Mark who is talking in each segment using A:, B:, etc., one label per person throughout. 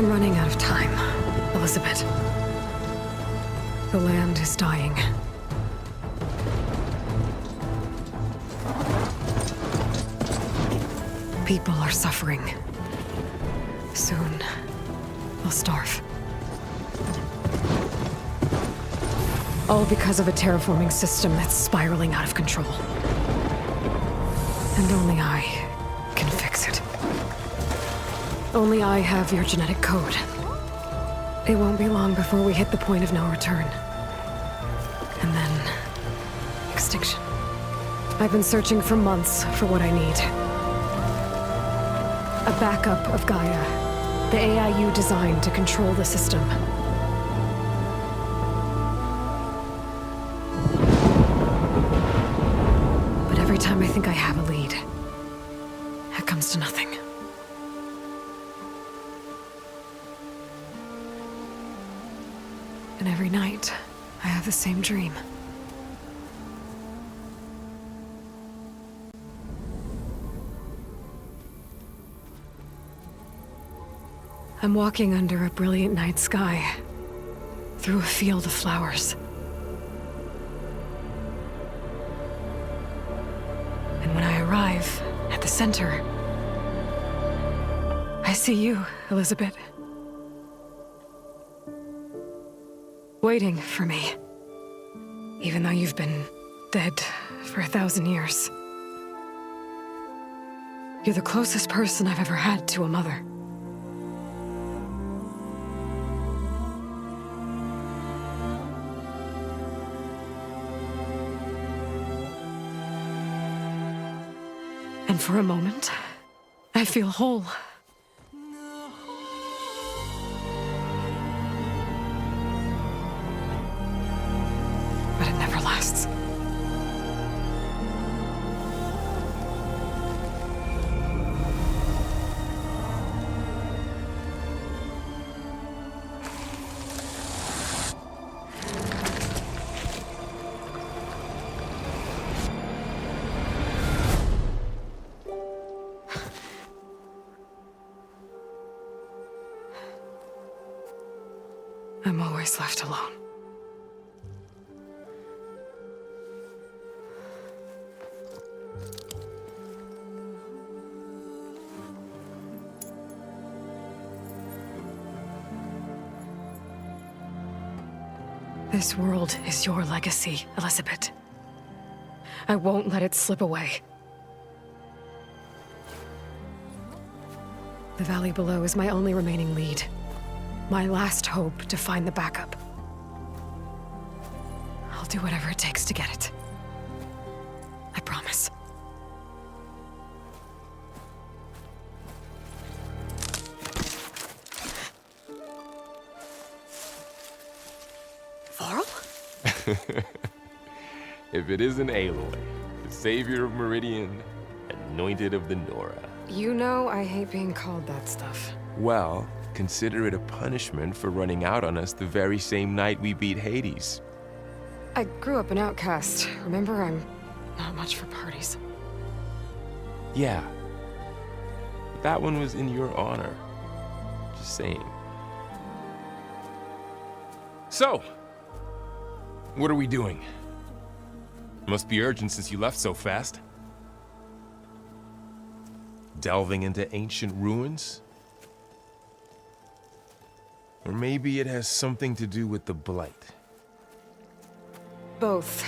A: I'm running out of time, Elizabeth. The land is dying. People are suffering. Soon, they'll starve. All because of a terraforming system that's spiraling out of control. And only I can fix it. Only I have your genetic code. It won't be long before we hit the point of no return. And then... extinction. I've been searching for months for what I need. A backup of Gaia. The AI you designed to control the system. But every time I think I have a lead, it comes to nothing. And every night, I have the same dream. I'm walking under a brilliant night sky, through a field of flowers. And when I arrive at the center, I see you, Elizabeth. Waiting for me. Even though you've been dead for 1,000 years. You're the closest person I've ever had to a mother. And for a moment, I feel whole. But it never lasts. I'm always left alone. This world is your legacy, Elizabeth. I won't let it slip away. The valley below is my only remaining lead. My last hope to find the backup. I'll do whatever it takes to get it. I promise. Varl?
B: If it isn't Aloy, the savior of Meridian, anointed of the Nora.
A: You know I hate being called that stuff.
B: Well, consider it a punishment for running out on us the very same night we beat Hades.
A: I grew up an outcast. Remember, I'm not much for parties.
B: Yeah. That one was in your honor. Just saying. So, what are we doing? Must be urgent since you left so fast. Delving into ancient ruins? Or maybe it has something to do with the Blight.
A: Both,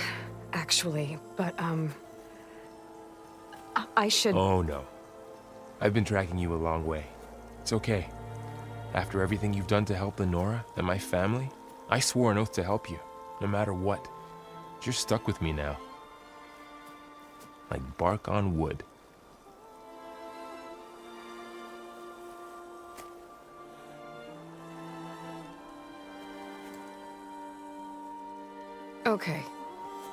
A: actually, but, I should...
B: Oh, no. I've been tracking you a long way. It's okay. After everything you've done to help the Nora and my family, I swore an oath to help you, no matter what. You're stuck with me now. Like bark on wood.
A: Okay,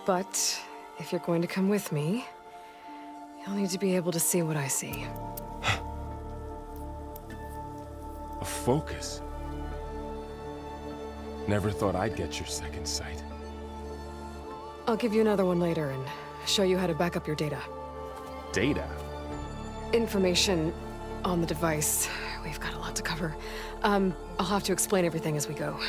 A: but if you're going to come with me, you'll need to be able to see what I see.
B: A focus? Never thought I'd get your second sight.
A: I'll give you another one later and show you how to back up your data.
B: Data?
A: Information on the device we've got a lot to cover. I'll have to explain everything as we go.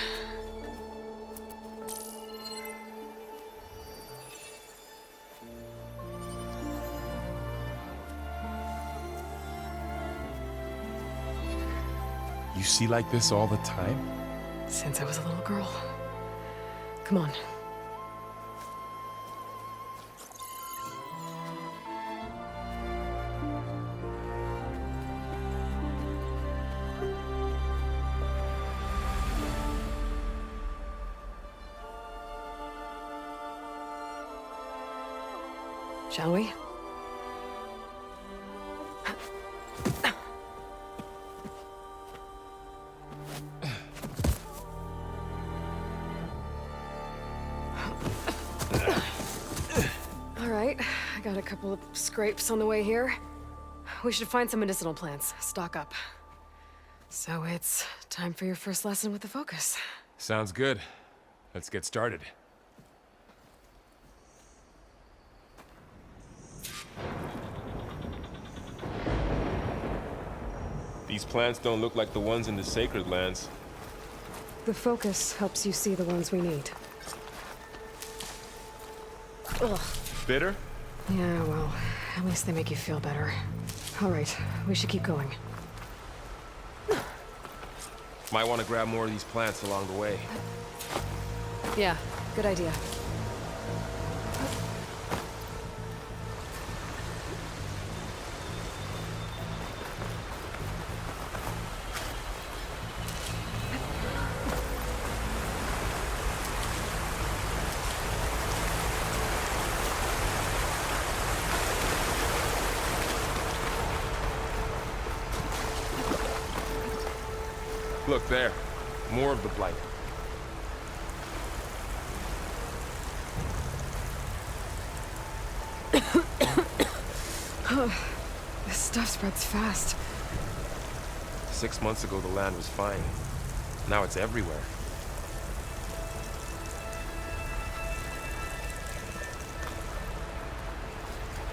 B: You see like this all the time?
A: Since I was a little girl. Come on. Shall we? All right, I got a couple of scrapes on the way here. We should find some medicinal plants, stock up. So it's time for your first lesson with the Focus.
B: Sounds good. Let's get started. These plants don't look like the ones in the Sacred Lands.
A: The Focus helps you see the ones we need. Ugh.
B: Bitter?
A: Yeah, well, at least they make you feel better. All right, we should keep going.
B: Might want to grab more of these plants along the way.
A: Yeah, good idea.
B: Look there. More of the blight.
A: This stuff spreads fast.
B: 6 months ago, the land was fine. Now it's everywhere.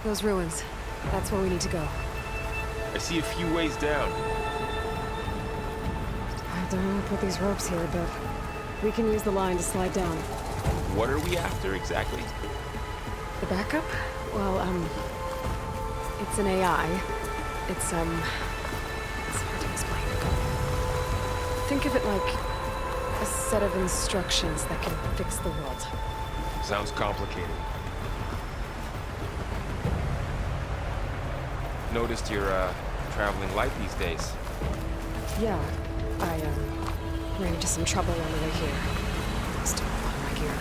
A: Those ruins. That's where we need to go.
B: I see a few ways down.
A: I don't know who put these ropes here, but we can use the line to slide down.
B: What are we after exactly?
A: The backup? Well, it's an AI. It's hard to explain. Think of it like a set of instructions that can fix the world.
B: Sounds complicated. Noticed you're, traveling light these days.
A: Yeah, I, ran into some trouble on the way here. Lost a lot of my gear.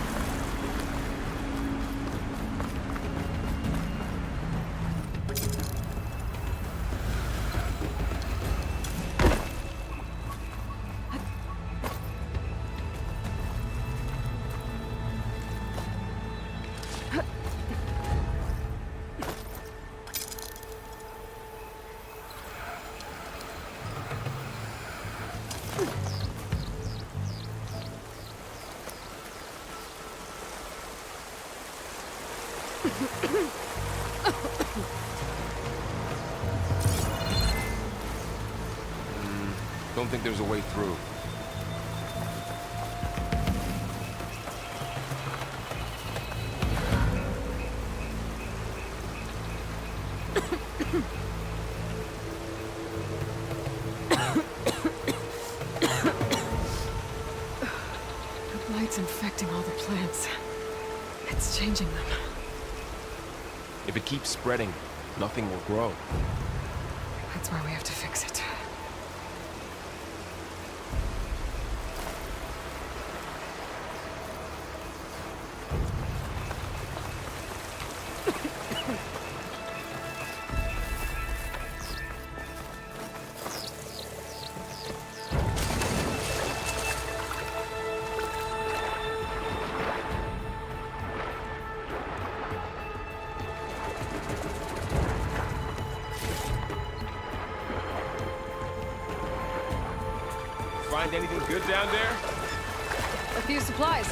B: Don't think there's a way through.
A: The blight's infecting all the plants. It's changing them.
B: If it keeps spreading, nothing will grow.
A: That's why we have to fix it.
B: Find anything good down there?
A: A few supplies.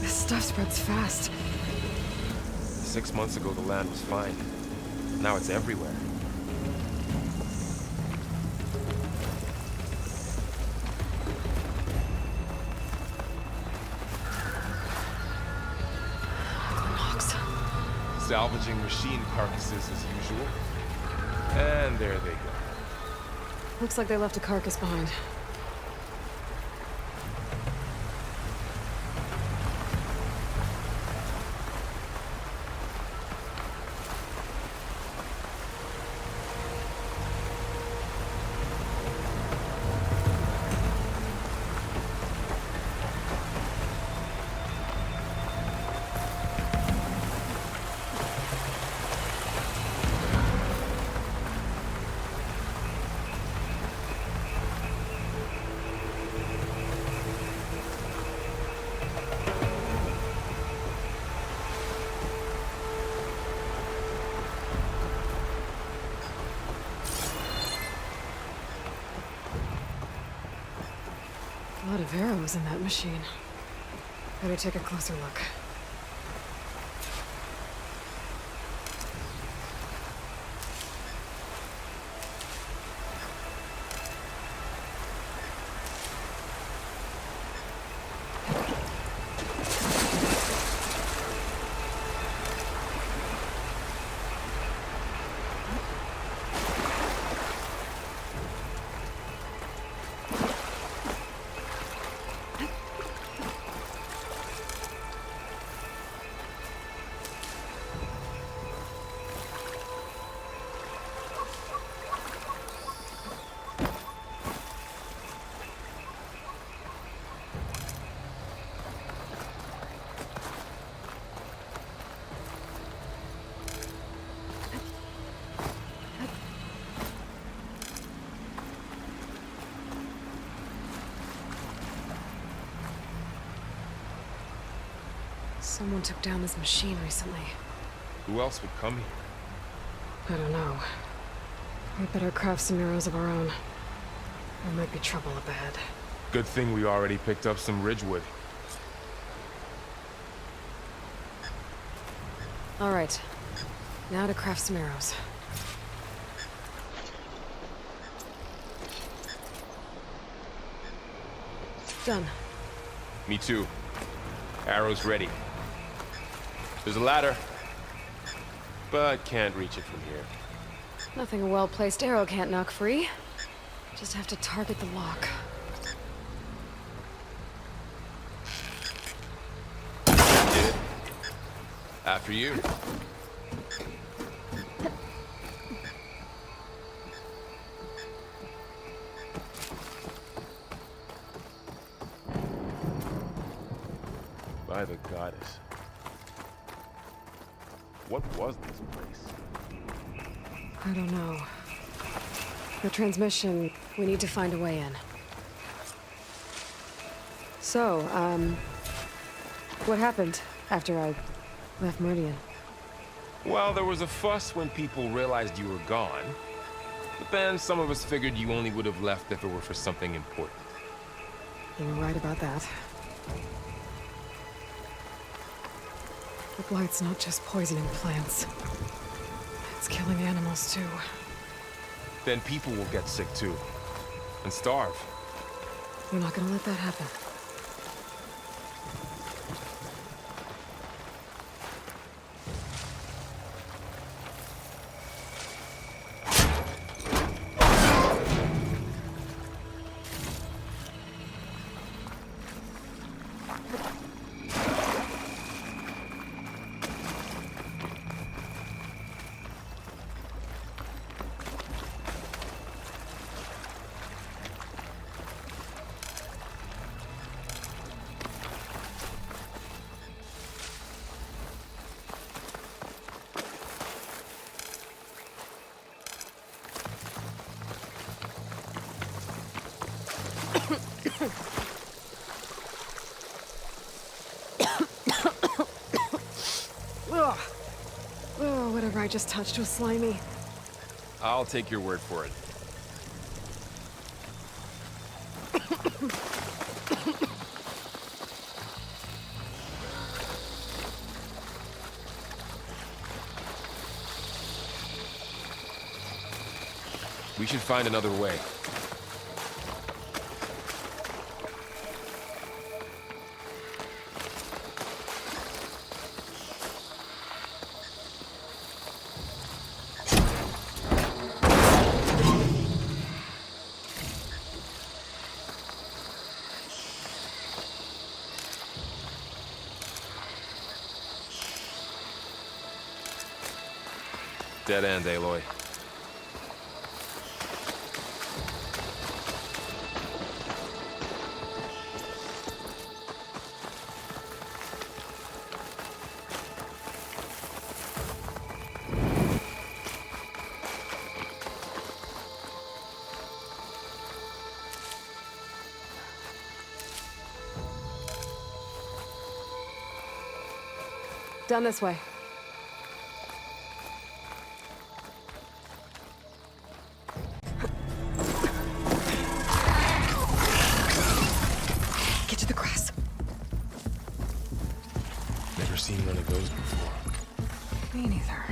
A: This stuff spreads fast.
B: 6 months ago, the land was fine. Now it's everywhere.
A: Nox.
B: Salvaging machine carcasses as usual. And there they go.
A: Looks like they left a carcass behind. A lot of arrows in that machine. Better take a closer look. Someone took down this machine recently.
B: Who else would come here?
A: I don't know. We better craft some arrows of our own. There might be trouble ahead.
B: Good thing we already picked up some Ridgewood.
A: All right. Now to craft some arrows. Done.
B: Me too. Arrows ready. There's a ladder, but can't reach it from here.
A: Nothing a well-placed arrow can't knock free. Just have to target the lock.
B: Did it. After you. By the goddess. What was this place?
A: I don't know. The transmission, we need to find a way in. So, what happened after I left Meridian?
B: Well, there was a fuss when people realized you were gone. But then some of us figured you only would have left if it were for something important.
A: You were right about that. The blight's not just poisoning plants. It's killing animals, too.
B: Then people will get sick too. And starve.
A: We're not gonna let that happen. Ugh. Oh, whatever I just touched was slimy.
B: I'll take your word for it. We should find another way. Dead end, Aloy.
A: Down this way. Get to the grass.
B: Never seen one of those before.
A: Me neither.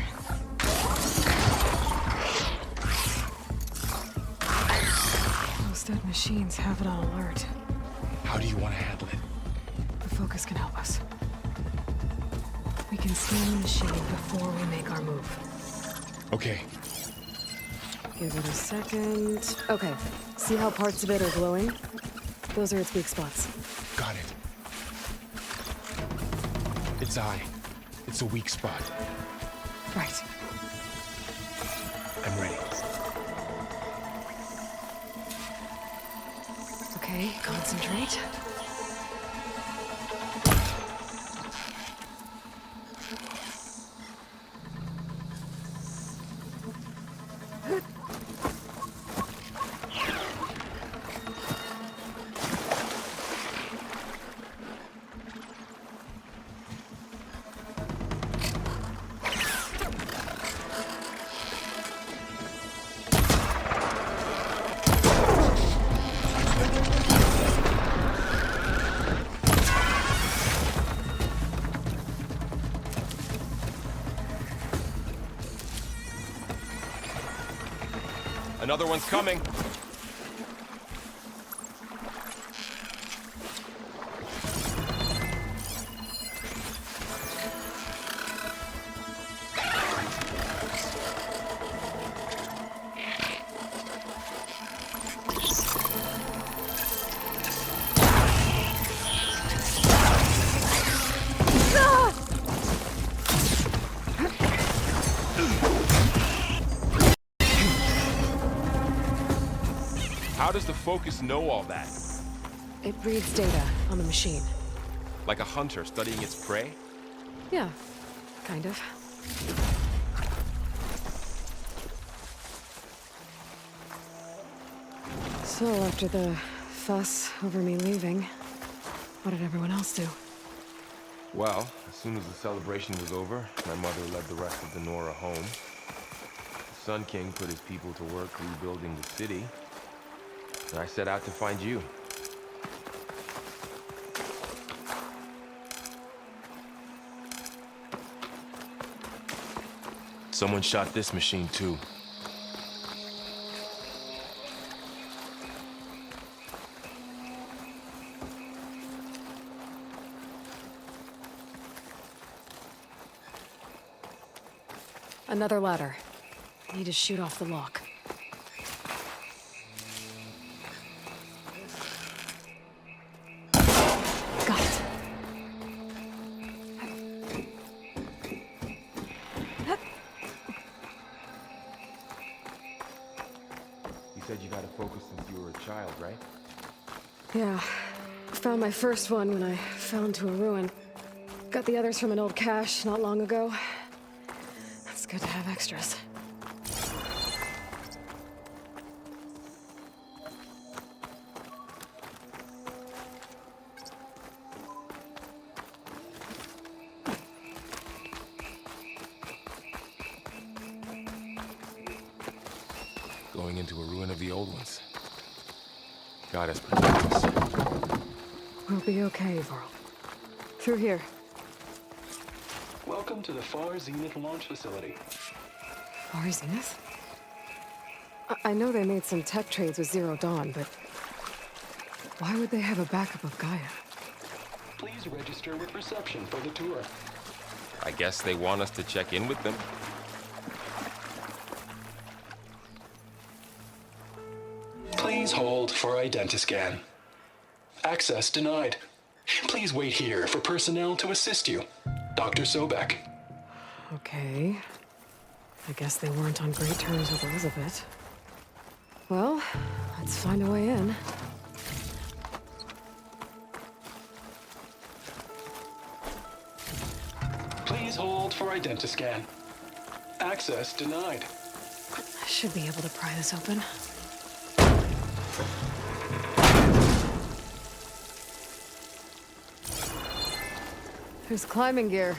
A: Those dead machines have it on alert.
B: How do you want to handle it?
A: The focus can help us. We can scan the machine before we make our move.
B: Okay.
A: Give it a second. Okay. See how parts of it are glowing? Those are its weak spots.
B: Got it. Its eye. It's a weak spot.
A: Right.
B: I'm ready.
A: Okay, concentrate.
B: Another one's coming. How does the Focus know all that?
A: It reads data on the machine.
B: Like a hunter studying its prey?
A: Yeah, kind of. So, after the fuss over me leaving, what did everyone else do?
B: Well, as soon as the celebration was over, my mother led the rest of the Nora home. The Sun King put his people to work rebuilding the city. And I set out to find you. Someone shot this machine too.
A: Another ladder. Need to shoot off the lock. Got it.
B: You said you got a Focus since you were a child, right?
A: Yeah. Found my first one when I fell into a ruin. Got the others from an old cache not long ago. It's good to have extras.
B: Going into a ruin of the old ones. God has protected us.
A: We'll be okay, Varl. Through here.
C: Welcome to the Far Zenith launch facility.
A: Far Zenith? I know they made some tech trades with Zero Dawn, but why would they have a backup of Gaia?
C: Please register with reception for the tour.
B: I guess they want us to check in with them?
C: Please hold for Identiscan. Access denied. Please wait here for personnel to assist you. Dr. Sobek.
A: Okay. I guess they weren't on great terms with Elizabeth. Well, let's find a way in.
C: Please hold for Identiscan. Access denied.
A: I should be able to pry this open. There's climbing gear.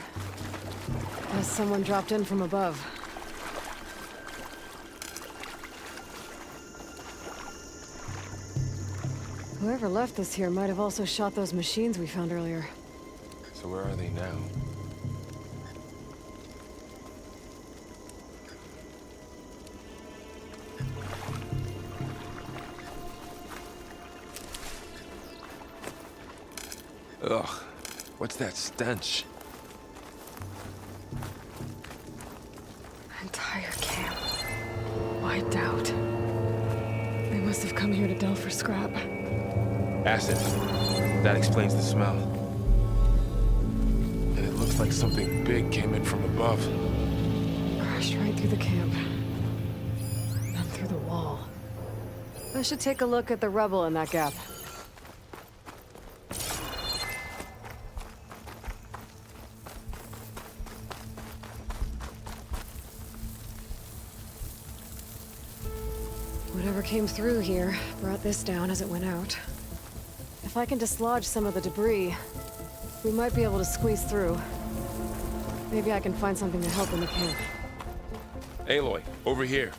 A: Guess someone dropped in from above. Whoever left this here might have also shot those machines we found earlier.
B: So where are they now? Ugh, what's that stench?
A: Entire camp. Wiped out. They must have come here to delve for scrap.
B: Acid. That explains the smell. And it looks like something big came in from above.
A: Crashed right through the camp. Then through the wall. I should take a look at the rubble in that gap. Whatever came through here brought this down as it went out. If I can dislodge some of the debris, we might be able to squeeze through. Maybe I can find something to help in the camp.
B: Aloy, over here.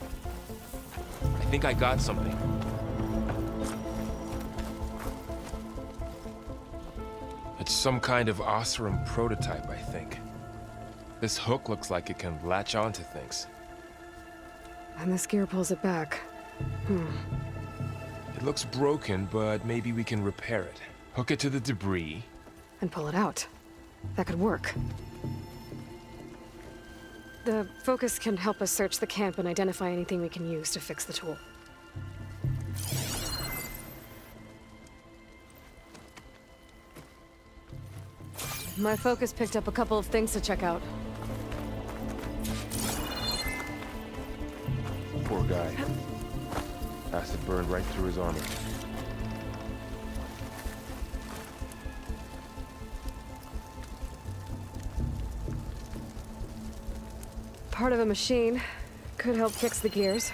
B: I think I got something. It's some kind of Oseram prototype, I think. This hook looks like it can latch onto things.
A: And this gear pulls it back.
B: It looks broken, but maybe we can repair it. Hook it to the debris.
A: And pull it out. That could work. The focus can help us search the camp and identify anything we can use to fix the tool. My focus picked up a couple of things to check out.
B: Poor guy. Acid burned right through his armor.
A: Part of a machine. Could help fix the gears.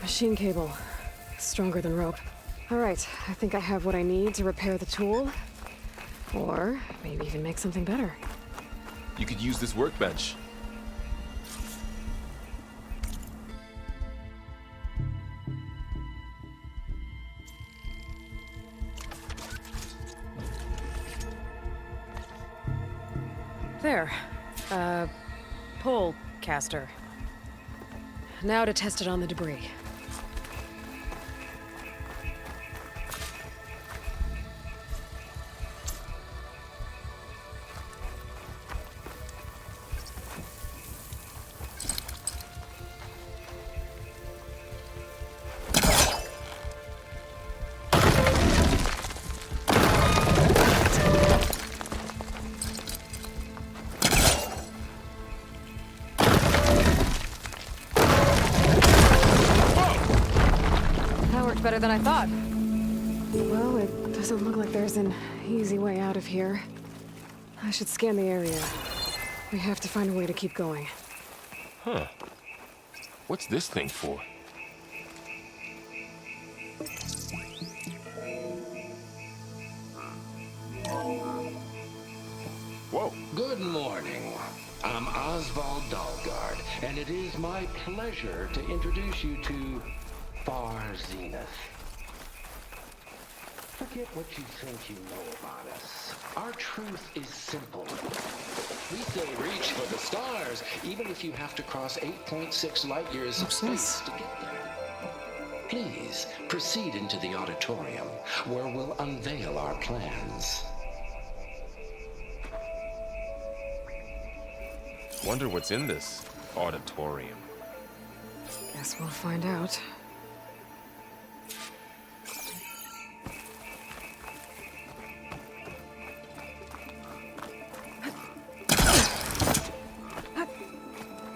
A: Machine cable. Stronger than rope. All right, I think I have what I need to repair the tool. Or maybe even make something better.
B: You could use this workbench.
A: There. Pole caster. Now to test it on the debris. Better than I thought. Well, it doesn't look like there's an easy way out of here. I should scan the area. We have to find a way to keep going.
B: Huh. What's this thing for?
D: Oswald Dalgard, and it is my pleasure to introduce you to Far Zenith. Forget what you think you know about us. Our truth is simple. We say reach for the stars, even if you have to cross 8.6 light years of space to get there. Please proceed into the auditorium, where we'll unveil our plans.
B: Wonder what's in this auditorium.
A: Guess we'll find out.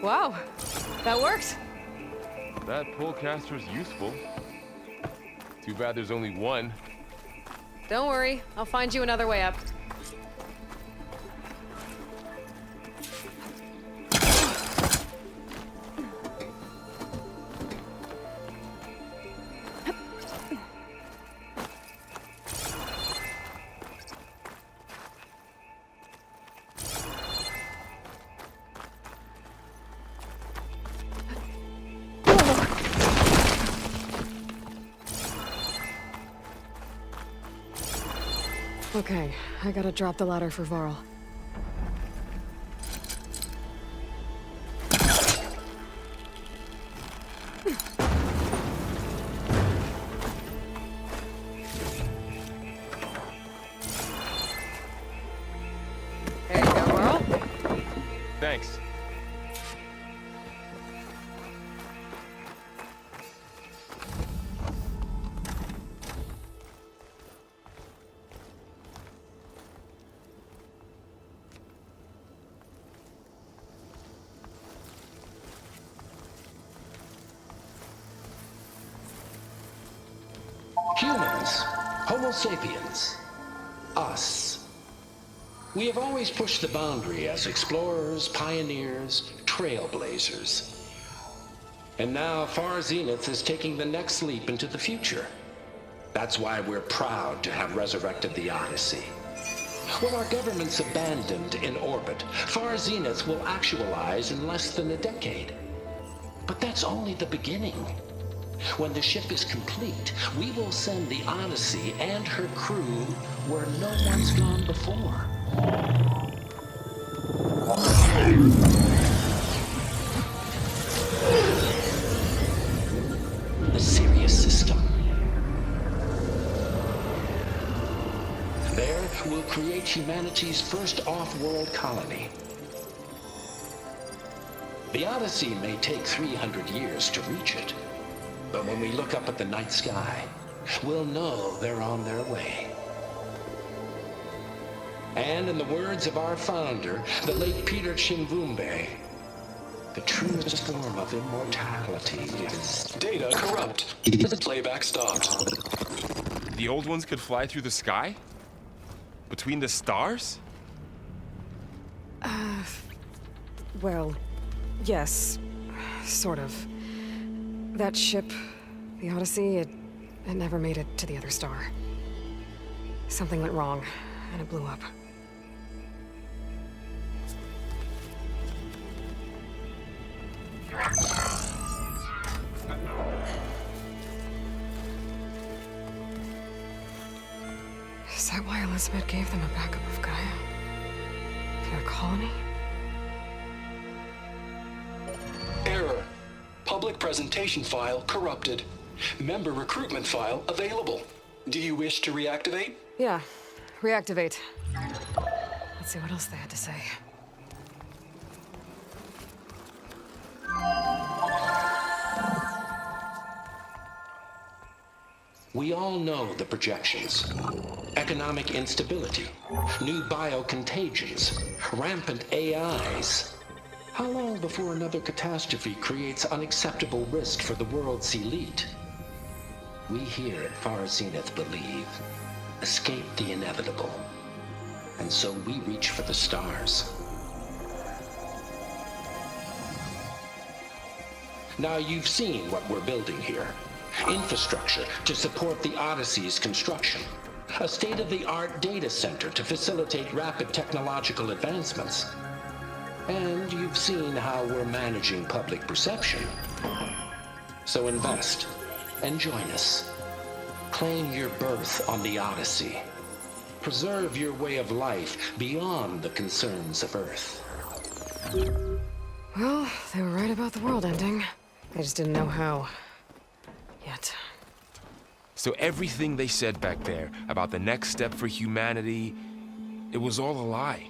A: Wow, that worked.
B: That pullcaster's useful. Too bad there's only one.
A: Don't worry, I'll find you another way up. Okay, I gotta drop the ladder for Varl. There you go, Varl.
B: Thanks.
D: Humans, Homo sapiens, us. We have always pushed the boundary as explorers, pioneers, trailblazers. And now Far Zenith is taking the next leap into the future. That's why we're proud to have resurrected the Odyssey. What our governments abandoned in orbit, Far Zenith will actualize in less than a decade. But that's only the beginning. When the ship is complete, we will send the Odyssey and her crew where no one's gone before. The Sirius system. There, we'll create humanity's first off-world colony. The Odyssey may take 300 years to reach it. But when we look up at the night sky, we'll know they're on their way. And in the words of our founder, the late Peter Chimvumbe, the truest form of immortality is...
C: Data corrupt. Playback stopped.
B: The old ones could fly through the sky? Between the stars?
A: Well, yes, sort of. That ship, the Odyssey, it never made it to the other star. Something went wrong, and it blew up. Is that why Elizabeth gave them a backup of Gaia? For a colony?
C: Error. Public presentation file corrupted. Member recruitment file available. Do you wish to reactivate?
A: Yeah, reactivate. Let's see what else they had to say.
D: We all know the projections. Economic instability, new biocontagions, rampant AIs. How long before another catastrophe creates unacceptable risk for the world's elite? We here at Far Zenith believe, escape the inevitable. And so we reach for the stars. Now you've seen what we're building here. Infrastructure to support the Odyssey's construction. A state-of-the-art data center to facilitate rapid technological advancements. And you've seen how we're managing public perception. So invest and join us. Claim your berth on the Odyssey. Preserve your way of life beyond the concerns of Earth.
A: Well, they were right about the world ending. I just didn't know how. Yet.
B: So everything they said back there about the next step for humanity, it was all a lie.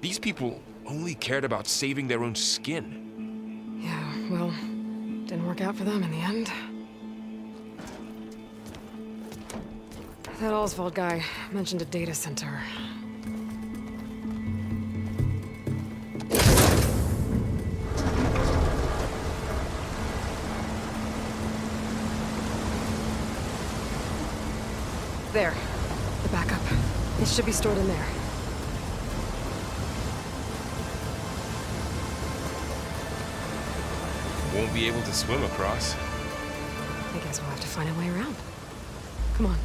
B: These people only cared about saving their own skin.
A: Yeah, well, didn't work out for them in the end. That Oswald guy mentioned a data center. There. The backup. It should be stored in there.
B: Won't be able to swim across.
A: I guess we'll have to find a way around. Come on.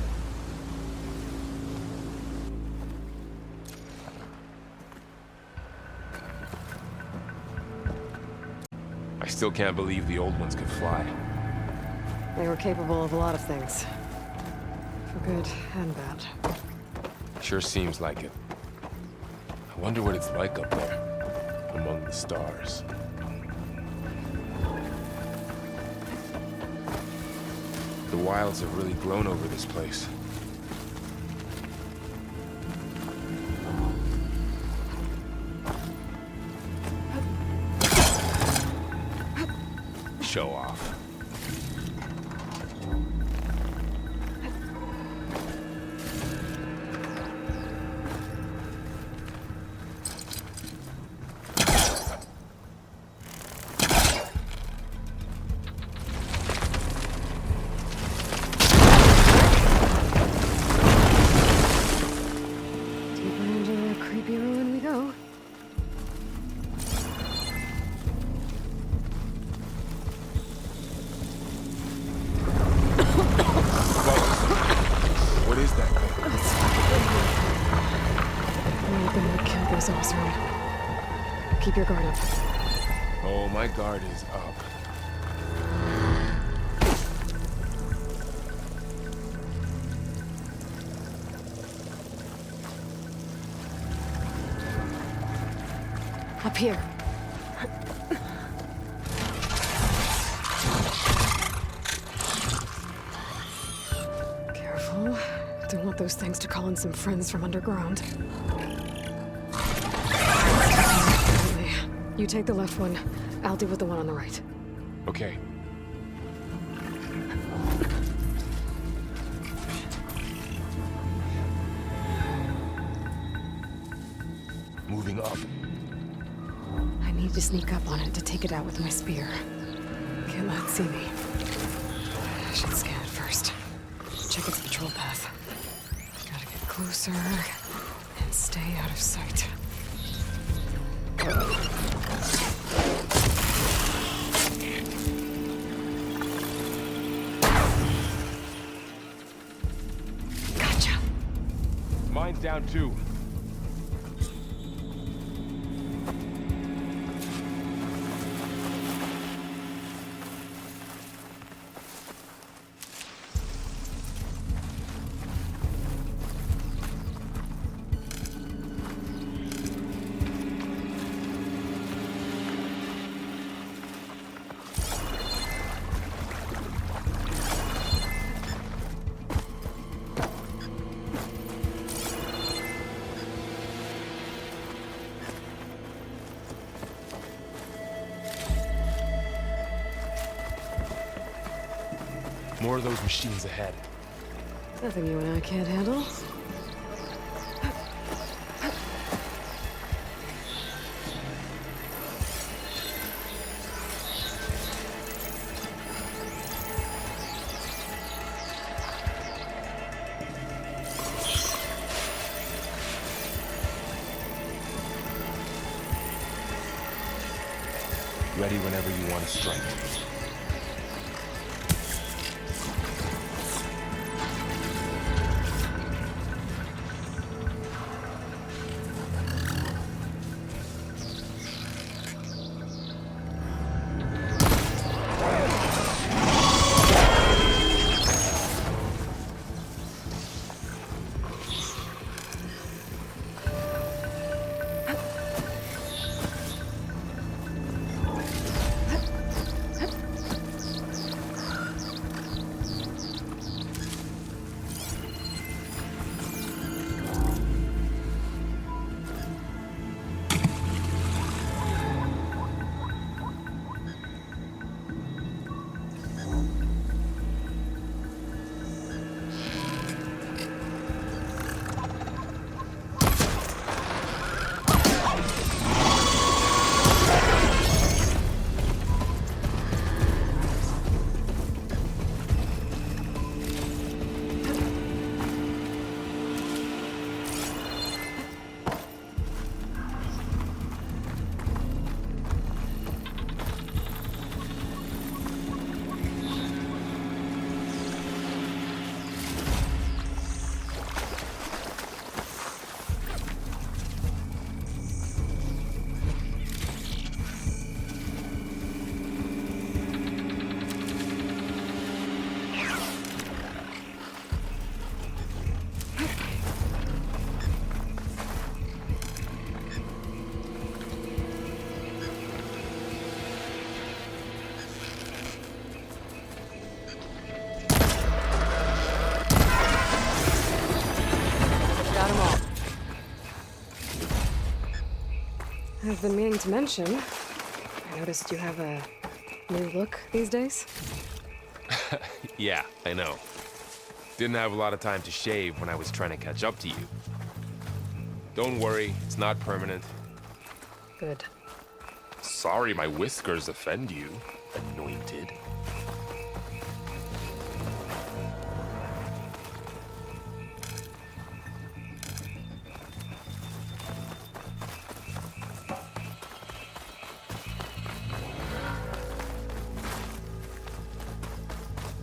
B: I still can't believe the old ones could fly.
A: They were capable of a lot of things. For good and bad.
B: Sure seems like it. I wonder what it's like up there, among the stars. The wilds have really grown over this place. Show off.
A: Deeper into a creepy ruin we go.
B: What is that thing?
A: Might have been what killed those Osram. Keep your guard up.
B: Oh, my guard is up.
A: Up here. Careful. Don't want those things to call in some friends from underground. Okay. You take the left one. I'll deal with the one on the right.
B: Okay. Moving up.
A: I need to sneak up on it to take it out with my spear. Can't let it see me. I should scan it first. Check its patrol path. Gotta get closer and stay out of sight. Gotcha.
B: Mine's down too. More of those machines ahead.
A: Nothing you and I can't handle.
B: Ready whenever you want to strike.
A: I've been meaning to mention, I noticed you have a new look these days.
B: Yeah, I know. Didn't have a lot of time to shave when I was trying to catch up to you. Don't worry, it's not permanent.
A: Good.
B: Sorry my whiskers offend you, anointed.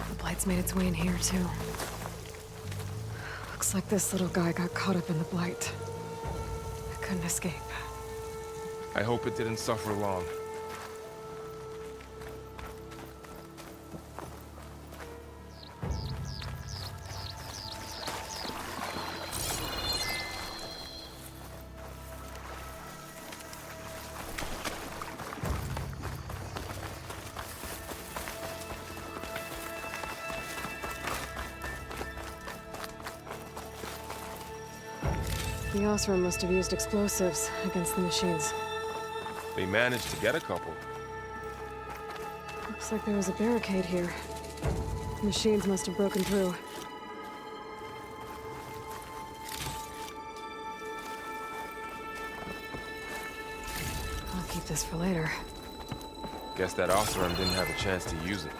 A: The Blight's made its way in here, too. Looks like this little guy got caught up in the Blight. I couldn't escape.
B: I hope it didn't suffer long.
A: The Osram must have used explosives against the machines.
B: They managed to get a couple.
A: Looks like there was a barricade here. The machines must have broken through. I'll keep this for later.
B: Guess that Oseram didn't have a chance to use it.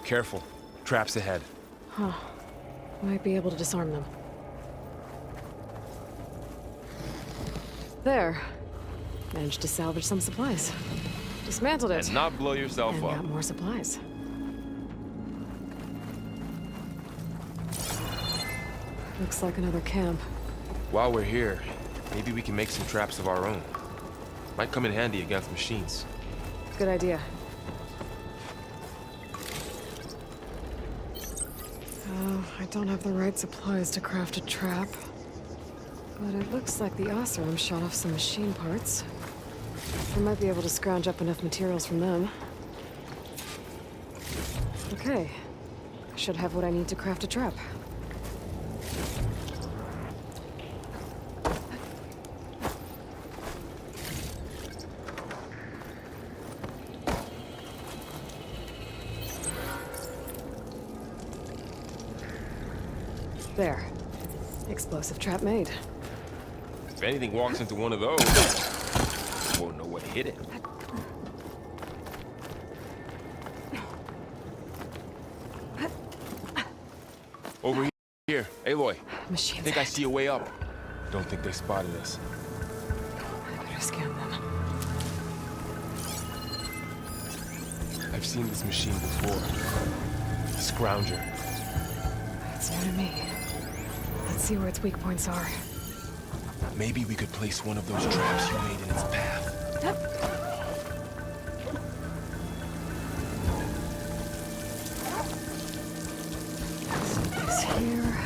B: Careful. Traps ahead.
A: Huh. Might be able to disarm them. There. Managed to salvage some supplies. Dismantled it.
B: And not blow yourself
A: And
B: up.
A: got more supplies. Looks like another camp.
B: While we're here, maybe we can make some traps of our own. Might come in handy against machines.
A: Good idea. Oh, I don't have the right supplies to craft a trap. But it looks like the Osram shot off some machine parts. I might be able to scrounge up enough materials from them. Okay. I should have what I need to craft a trap. There. Explosive trap made.
B: If anything walks into one of those, won't know what hit it. Over here. Aloy,
A: Machines.
B: I think I see a way up. Don't think they spotted us.
A: I better scan them.
B: I've seen this machine before. A Scrounger.
A: It's new to me. Let's see where its weak points are.
B: Maybe we could place one of those traps you made in its path.
A: This here.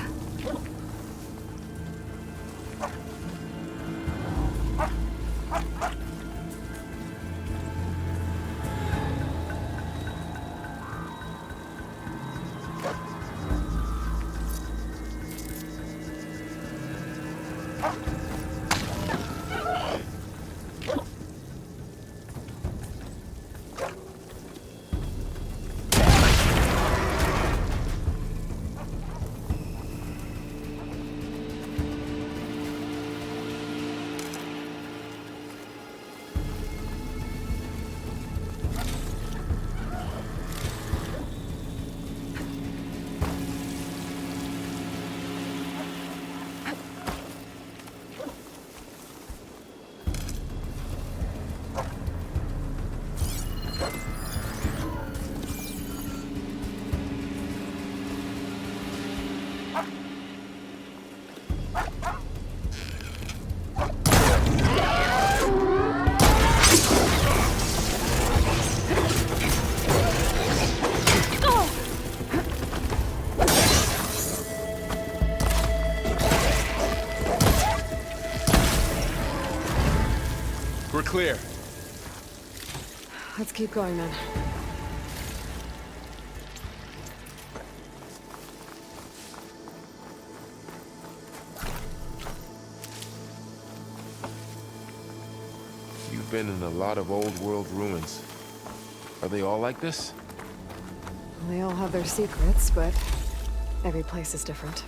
B: We're clear.
A: Let's keep going then.
B: I've been in a lot of old world ruins. Are they all like this?
A: They all have their secrets, but every place is different.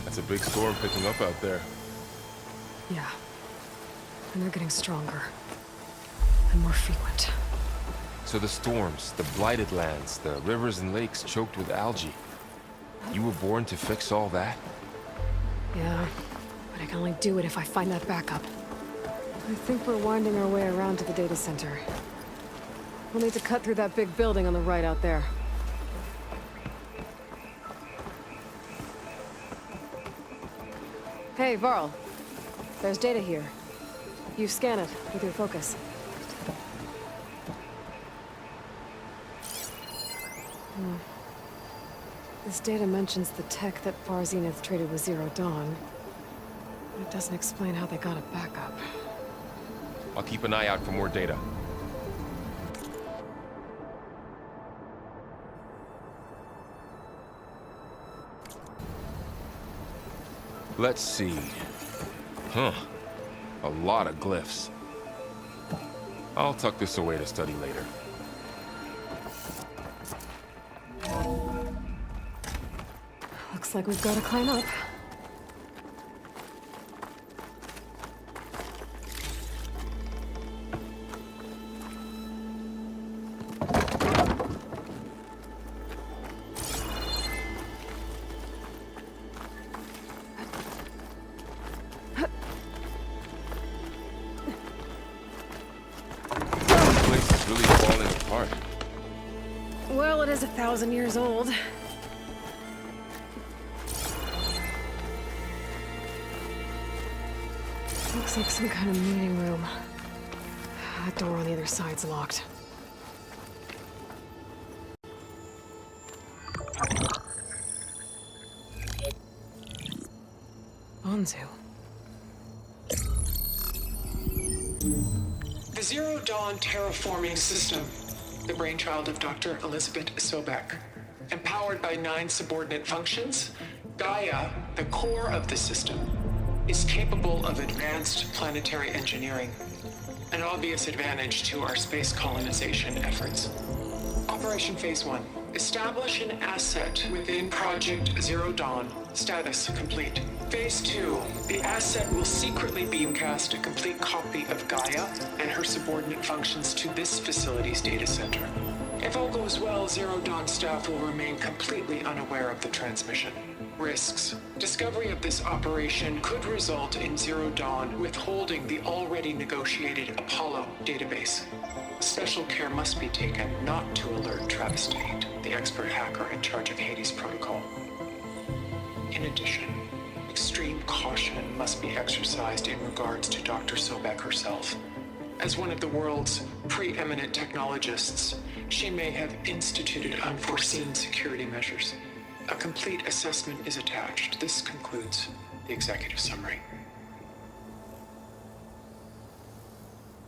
B: It's a big storm picking up out there.
A: Yeah. And they're getting stronger. And more frequent.
B: So the storms, the blighted lands, the rivers and lakes choked with algae. You were born to fix all that?
A: Yeah. But I can only do it if I find that backup. I think we're winding our way around to the data center. We'll need to cut through that big building on the right out there. Hey, Varl. There's data here. You scan it with your focus. This data mentions the tech that Far Zenith traded with Zero Dawn. But it doesn't explain how they got it back up.
B: I'll keep an eye out for more data. Let's see. Huh. A lot of glyphs. I'll tuck this away to study later.
A: Looks like we've got to climb up. Well, it is 1,000 years old. Looks like some kind of meeting room. That door on the other side's locked. Bonzu.
E: The Zero Dawn terraforming system, the brainchild of Dr. Elizabeth Sobek. Empowered by 9 subordinate functions, Gaia, the core of the system, is capable of advanced planetary engineering, an obvious advantage to our space colonization efforts. Operation Phase 1. Establish an asset within Project Zero Dawn. Status complete. Phase 2. The asset will secretly beamcast a complete copy of Gaia and her subordinate functions to this facility's data center. If all goes well, Zero Dawn staff will remain completely unaware of the transmission. Risks. Discovery of this operation could result in Zero Dawn withholding the already negotiated Apollo database. Special care must be taken not to alert Travis Tate, the expert hacker in charge of Hades Protocol. In addition, extreme caution must be exercised in regards to Dr. Sobek herself. As one of the world's preeminent technologists, she may have instituted unforeseen security measures. A complete assessment is attached. This concludes the executive summary.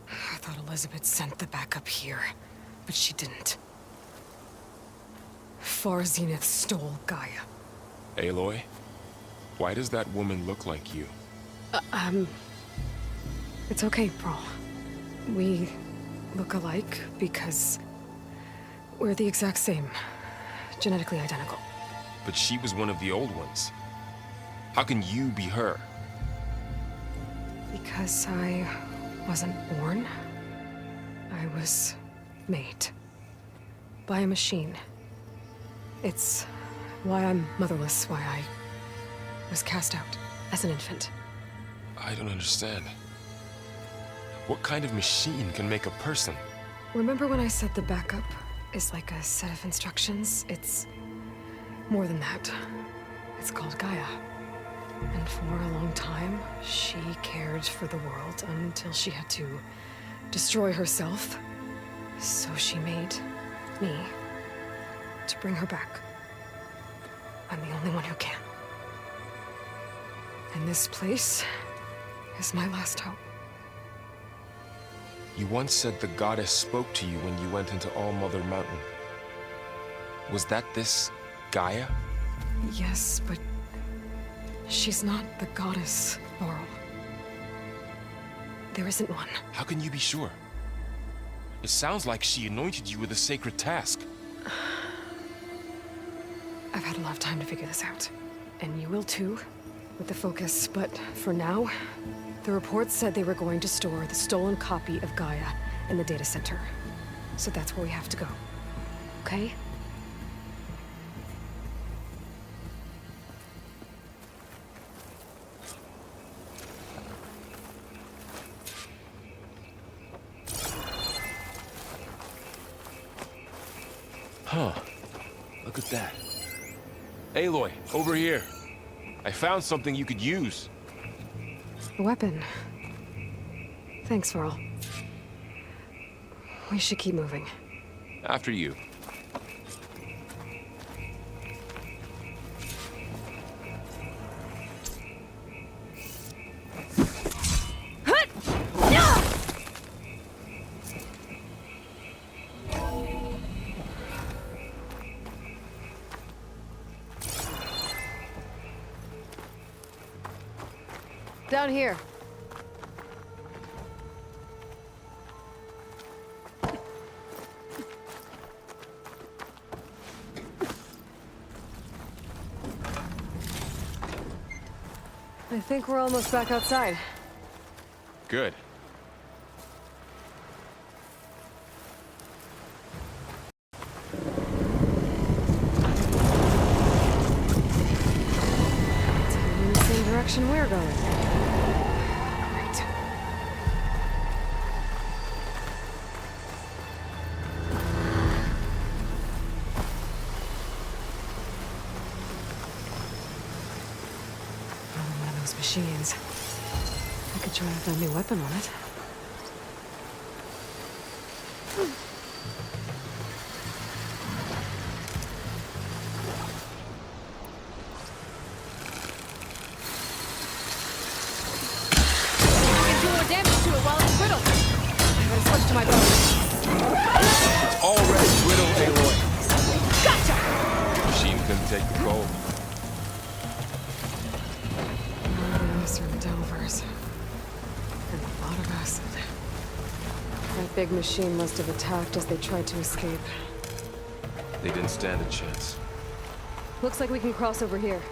A: I thought Elizabeth sent the backup here, but she didn't. Far Zenith stole Gaia.
B: Aloy? Why does that woman look like you?
A: It's okay, Pearl. We look alike because We're the exact same. Genetically identical.
B: But she was one of the old ones. How can you be her?
A: Because I wasn't born. I was made. By a machine. It's why I'm motherless, why I was cast out as an infant.
B: I don't understand. What kind of machine can make a person?
A: Remember when I said the backup is like a set of instructions? It's more than that. It's called Gaia. And for a long time, she cared for the world until she had to destroy herself. So she made me to bring her back. I'm the only one who can. And this place is my last hope.
B: You once said the goddess spoke to you when you went into All-Mother Mountain. Was that this Gaia?
A: Yes, but she's not the goddess, Laurel. There isn't one.
B: How can you be sure? It sounds like she anointed you with a sacred task.
A: I've had a lot of time to figure this out. And you will too, with the focus. But for now, the reports said they were going to store the stolen copy of Gaia in the data center. So that's where we have to go. Okay?
B: Huh. Look at that. Aloy, over here. I found something you could use.
A: A weapon. Thanks, Varl. We should keep moving.
B: After you.
A: Down here. I think we're almost back outside.
B: Good.
A: It's heading in the same direction we're going. Great. Probably one of those machines. I could try out that new weapon on it. Do more damage to it while it's brittle. I'm gonna switch to my bow.
B: Already brittle, Aloy.
A: Gotcha!
B: The machine couldn't take the cold.
A: Those are Delvers. And a lot of acid. That big machine must have attacked as they tried to escape.
B: They didn't stand a chance.
A: Looks like we can cross over here.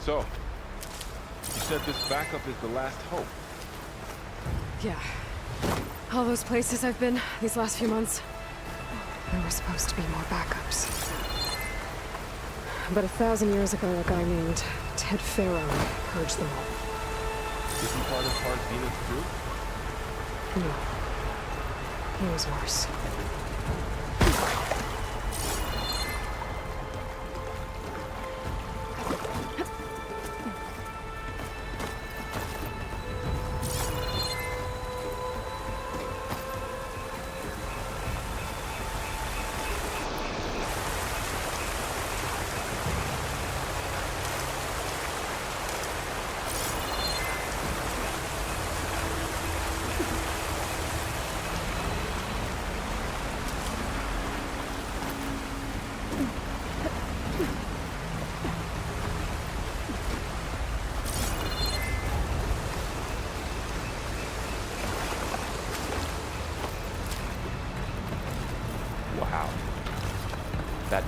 B: So, you said this backup is the last hope.
A: Yeah. All those places I've been these last few months, there were supposed to be more backups. But 1,000 years ago, a guy named Ted Farrow purged them all.
B: Is he part of Parthenia's crew?
A: No. He was worse.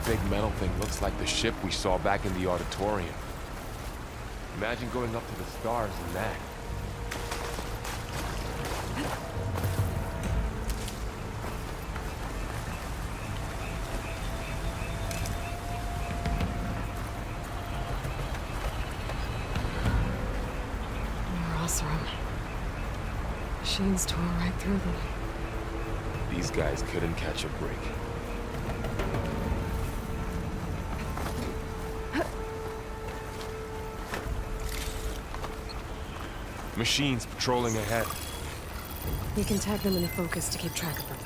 B: big metal thing looks like the ship we saw back in the auditorium. Imagine going up to the stars in that.
A: More Oseram. Machines tore right through them.
B: These guys couldn't catch a break. Machines patrolling ahead.
A: We can tag them in the focus to keep track of them.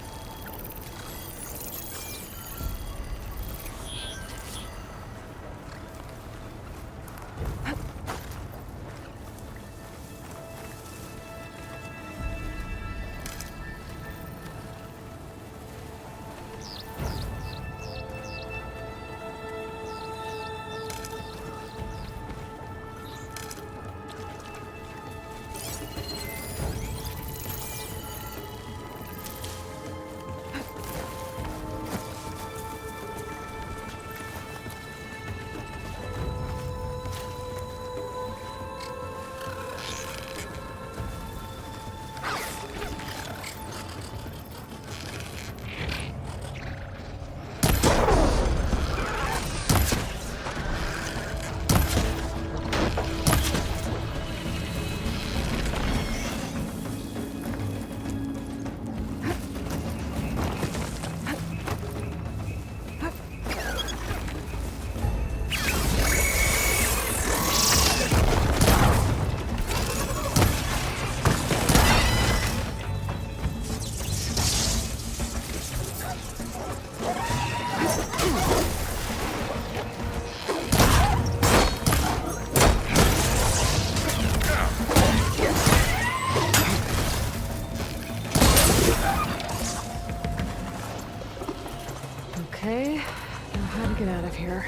A: Okay, now how to get out of here.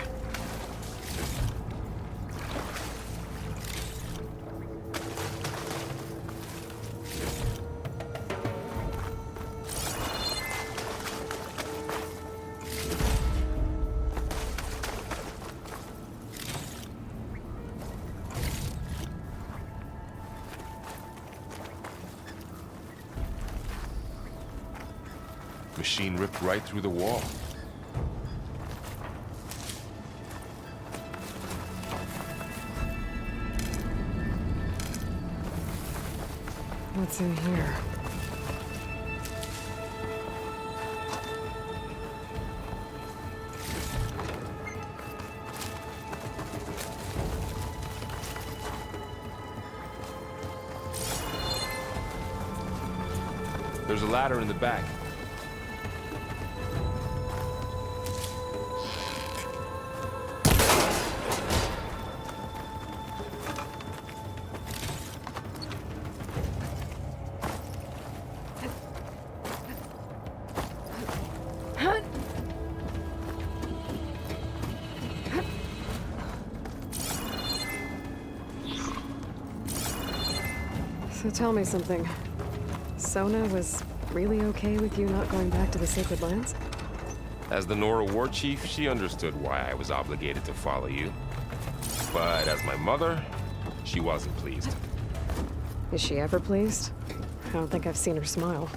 B: Machine ripped right through the wall.
A: What's in here?
B: There's a ladder in the back.
A: So tell me something. Sona was really okay with you not going back to the Sacred Lands?
B: As the Nora war chief, she understood why I was obligated to follow you. But as my mother, she wasn't pleased.
A: Is she ever pleased? I don't think I've seen her smile.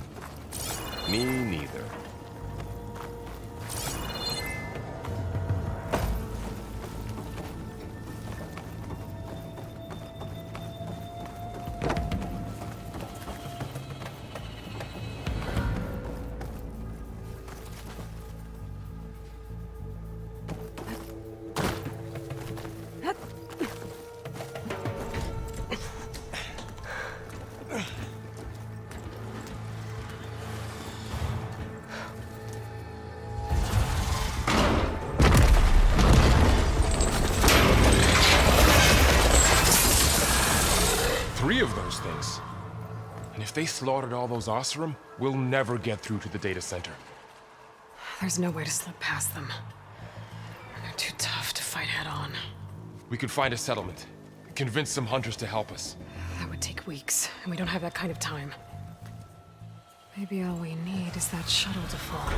B: Me neither. Three of those things. And if they slaughtered all those Oseram, we'll never get through to the data center.
A: There's no way to slip past them. They're too tough to fight head-on.
B: We could find a settlement. Convince some hunters to help us.
A: That would take weeks, and we don't have that kind of time. Maybe all we need is that shuttle to fall.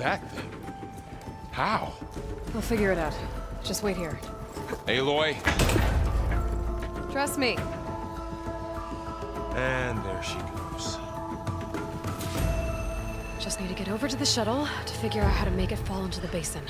B: that thing? How?
A: We'll figure it out. Just wait here.
B: Aloy!
A: Trust me.
B: And there she goes.
A: Just need to get over to the shuttle to figure out how to make it fall into the basin.